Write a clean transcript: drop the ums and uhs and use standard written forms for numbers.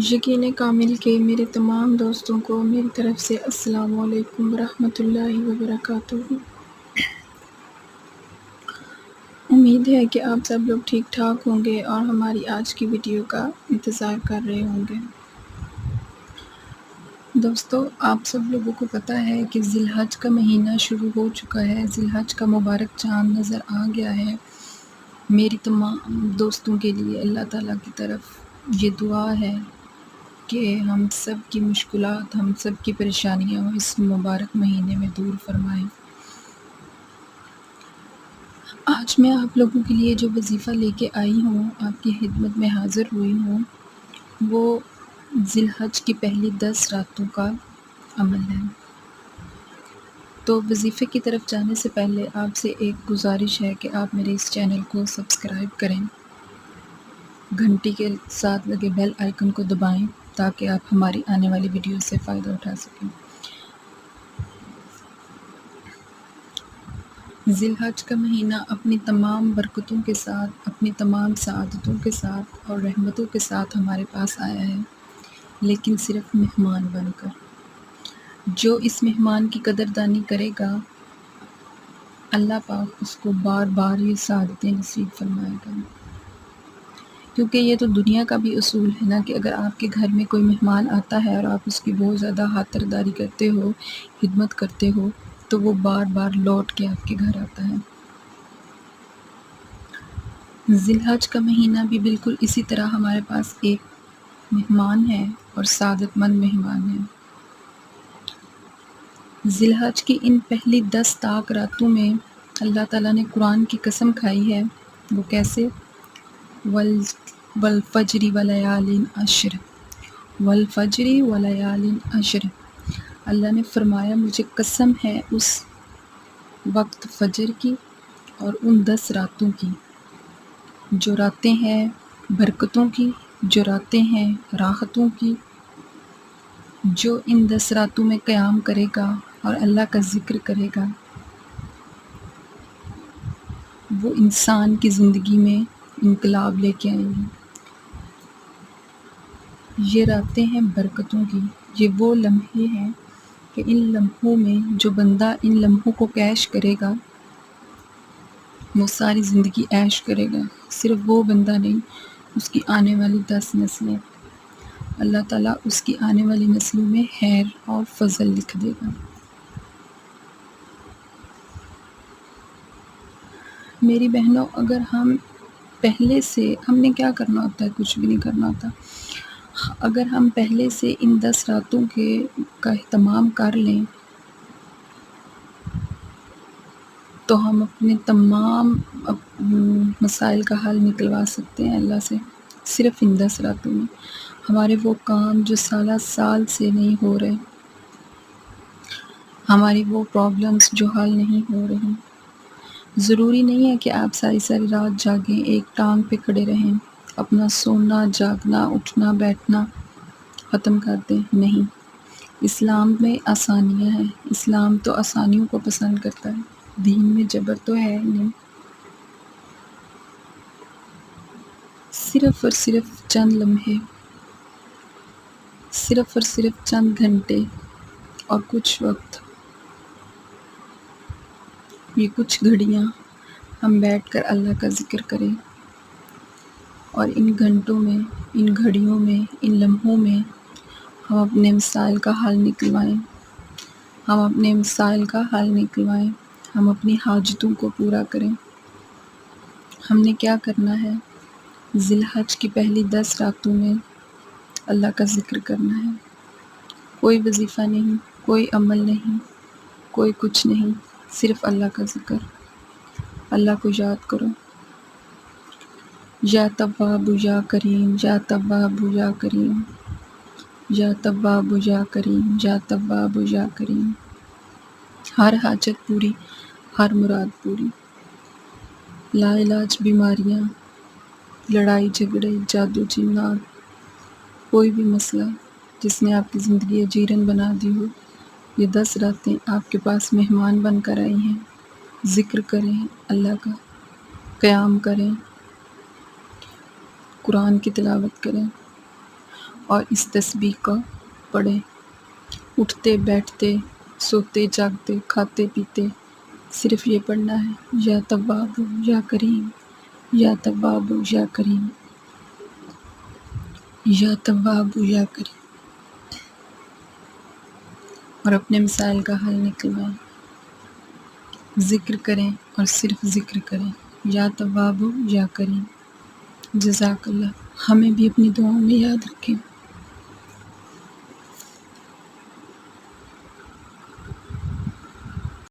یقین کامل کے میرے تمام دوستوں کو میری طرف سے السلام علیکم ورحمۃ اللہ وبرکاتہ۔ امید ہے کہ آپ سب لوگ ٹھیک ٹھاک ہوں گے اور ہماری آج کی ویڈیو کا انتظار کر رہے ہوں گے۔ دوستو، آپ سب لوگوں کو پتہ ہے کہ ذی الحج کا مہینہ شروع ہو چکا ہے، ذی الحج کا مبارک چاند نظر آ گیا ہے۔ میری تمام دوستوں کے لیے اللہ تعالیٰ کی طرف یہ دعا ہے کہ ہم سب کی مشکلات، ہم سب کی پریشانیاں اس مبارک مہینے میں دور فرمائیں۔ آج میں آپ لوگوں کے لیے جو وظیفہ لے کے آئی ہوں، آپ کی خدمت میں حاضر ہوئی ہوں، وہ ذی الحج کی پہلی 10 راتوں کا عمل ہے۔ تو وظیفے کی طرف جانے سے پہلے آپ سے ایک گزارش ہے کہ آپ میرے اس چینل کو سبسکرائب کریں، گھنٹی کے ساتھ لگے بیل آئیکن کو دبائیں تاکہ آپ ہماری آنے والی ویڈیو سے فائدہ اٹھا سکیں۔ ذی الحج کا مہینہ اپنی تمام برکتوں کے ساتھ، اپنی تمام سعادتوں کے ساتھ اور رحمتوں کے ساتھ ہمارے پاس آیا ہے، لیکن صرف مہمان بن کر۔ جو اس مہمان کی قدردانی کرے گا، اللہ پاک اس کو بار بار یہ سعادتیں نصیب فرمائے گا۔ کیونکہ یہ تو دنیا کا بھی اصول ہے نا کہ اگر آپ کے گھر میں کوئی مہمان آتا ہے اور آپ اس کی بہت زیادہ خاطرداری کرتے ہو، خدمت کرتے ہو، تو وہ بار بار لوٹ کے آپ کے گھر آتا ہے۔ ذی الحج کا مہینہ بھی بالکل اسی طرح ہمارے پاس ایک مہمان ہے اور سعادت مند مہمان ہے۔ ذی الحج کی ان پہلی 10 طاق راتوں میں اللہ تعالیٰ نے قرآن کی قسم کھائی ہے۔ وہ کیسے؟ والفجر ولیال عشر، والفجر ولیال عشر۔ اللہ نے فرمایا مجھے قسم ہے اس وقت فجر کی اور ان 10 راتوں کی، جو راتیں ہیں برکتوں کی، جو راتیں ہیں راحتوں کی۔ جو ان 10 راتوں میں قیام کرے گا اور اللہ کا ذکر کرے گا، وہ انسان کی زندگی میں انقلاب لے کے آئیں گی۔ یہ راتیں ہیں برکتوں کی، یہ وہ لمحے ہیں کہ ان لمحوں میں جو بندہ ان لمحوں کو کیش کرے گا، وہ ساری زندگی عیش کرے گا۔ صرف وہ بندہ نہیں، اس کی آنے والی 10 نسلیں، اللہ تعالیٰ اس کی آنے والی نسلوں میں خیر اور فضل لکھ دے گا۔ میری بہنوں، اگر ہم پہلے سے، ہم نے کیا کرنا ہوتا ہے؟ کچھ بھی نہیں کرنا ہوتا۔ اگر ہم پہلے سے ان 10 راتوں کا اہتمام کر لیں تو ہم اپنے تمام مسائل کا حل نکلوا سکتے ہیں اللہ سے، صرف ان 10 راتوں میں۔ ہمارے وہ کام جو سالہ سال سے نہیں ہو رہے، ہماری وہ پرابلمز جو حل نہیں ہو رہی۔ ضروری نہیں ہے کہ آپ ساری ساری رات جاگیں، ایک ٹانگ پہ کھڑے رہیں، اپنا سونا جاگنا اٹھنا بیٹھنا ختم کر دیں۔ نہیں، اسلام میں آسانیاں ہیں، اسلام تو آسانیوں کو پسند کرتا ہے، دین میں جبر تو ہے نہیں۔ صرف اور صرف چند لمحے، صرف اور صرف چند گھنٹے اور کچھ وقت، یہ کچھ گھڑیاں ہم بیٹھ کر اللہ کا ذکر کریں، اور ان گھنٹوں میں، ان گھڑیوں میں، ان لمحوں میں ہم اپنے مسائل کا حل نکلوائیں، ہم اپنے مسائل کا حل نکلوائیں، ہم اپنی حاجتوں کو پورا کریں۔ ہم نے کیا کرنا ہے؟ ذی الحج کی پہلی 10 راتوں میں اللہ کا ذکر کرنا ہے۔ کوئی وظیفہ نہیں، کوئی عمل نہیں، کوئی کچھ نہیں، صرف اللہ کا ذکر۔ اللہ کو یاد کرو، یا تواب یا کریم، یا تواب یا کریم، یا تواب یا کریم، یا تواب یا کریم۔ ہر حاجت پوری، ہر مراد پوری، لا علاج بیماریاں، لڑائی جھگڑے، جادو جنات، کوئی بھی مسئلہ جس نے آپ کی زندگی اجیرن بنا دی ہو، یہ 10 راتیں آپ کے پاس مہمان بن کر آئی ہیں۔ ذکر کریں اللہ کا، قیام کریں، قرآن کی تلاوت کریں، اور اس تسبیح کا پڑھیں۔ اٹھتے بیٹھتے، سوتے جاگتے، کھاتے پیتے صرف یہ پڑھنا ہے، یا تواب یا کریم، یا تواب یا کریم، یا تواب یا کریم، اور اپنے مسائل کا حل نکلوائیں۔ ذکر کریں اور صرف ذکر کریں، یا تواب یا کریم۔ جزاک اللہ۔ ہمیں بھی اپنی دعاؤں میں یاد رکھیں۔